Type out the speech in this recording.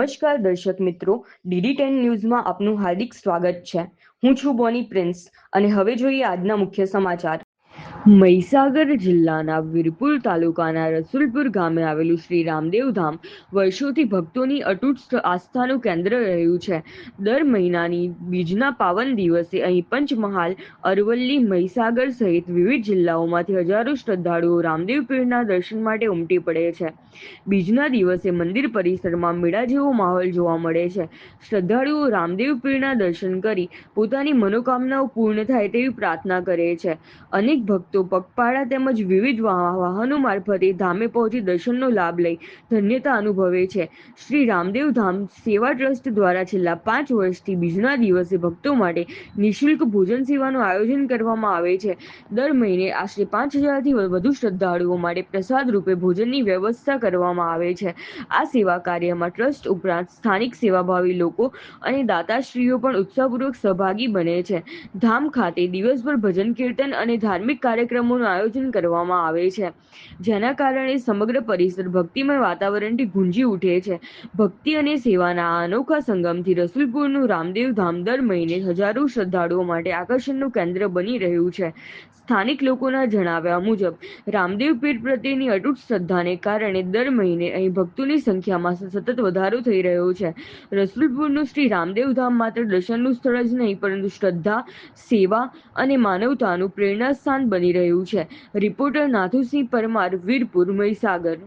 નમસ્કાર દર્શક મિત્રો, DD10 ન્યૂઝમાં આપનું હાર્દિક સ્વાગત છે। હું છું બોની પ્રિન્સ અને હવે જોઈએ આજના મુખ્ય સમાચાર। મહીસાગર જિલ્લાના વીરપુર તાલુકાના રસુલપુર ગામે આવેલું શ્રી રામદેવ ધામ વર્ષોથી ભક્તોની અતૂટ આસ્થાનું કેન્દ્ર રહ્યું છે। દર મહિનાની બીજના પાવન દિવસે અહીં પંચમહાલ, અરવલ્લી, મહીસાગર સહિત વિવિધ જિલ્લાઓમાંથી હજારો શ્રદ્ધાળુઓ રામદેવ પીરના દર્શન માટે ઉમટી પડે છે। બીજના દિવસે મંદિર પરિસરમાં મેળા જેવો માહોલ જોવા મળે છે। શ્રદ્ધાળુઓ રામદેવ પીરના દર્શન કરી પોતાની મનોકામનાઓ પૂર્ણ થાય તેવી પ્રાર્થના કરે છે। અનેક ભક્તો પગપાળા તેમજ વિવિધ વાહનો મારફતે ધામે પહોંચી દર્શનનો લાભ લઈ ધન્યતા અનુભવે છે। શ્રી રામદેવ ધામ સેવા ટ્રસ્ટ દ્વારા છેલ્લા 5 વર્ષથી બીજના દિવસે ભક્તો માટે નિઃશુલ્ક ભોજન સેવાનું આયોજન કરવામાં આવે છે। દર મહિને આશરે 5000થી વધુ શ્રદ્ધાળુઓ માટે પ્રસાદ રૂપે ભોજનની વ્યવસ્થા કરવામાં આવે છે। આ સેવા કાર્યમાં ટ્રસ્ટ ઉપરાંત સ્થાનિક સેવાભાવી લોકો અને દાતાશ્રીઓ પણ ઉત્સાહપૂર્વક સહભાગી બને છે। ધામ ખાતે દિવસભર ભજન કીર્તન અને ધાર્મિક કાર્યક્રમોનું આયોજન કરવામાં આવે છે, જેના કારણે સમગ્ર પરિસર ભક્તિમય વાતાવરણથી ગુંજી ઉઠે છે। ભક્તિ અને સેવાના આ અનોખા સંગમથી રસુલપુરનું રામદેવ ધામ દર મહિને હજારો શ્રદ્ધાળુઓ માટે આકર્ષણનું કેન્દ્ર બની રહ્યું છે। સ્થાનિક લોકોના જણાવ્યા મુજબ રામદેવ પીર પ્રત્યેની અતૂટ શ્રદ્ધાને કારણે દર મહિને અહીં ભક્તોની સંખ્યામાં સતત વધારો થઈ રહ્યો છે। રસુલપુરનું શ્રી રામદેવ ધામ માત્ર દર્શનનું સ્થળ જ નહીં પરંતુ શ્રદ્ધા, સેવા અને માનવતાનું પ્રેરણા સ્થાન બની રહ્યું છે। રિપોર્ટર નાથુસિંહ પરમાર, વીરપુર, મહીસાગર।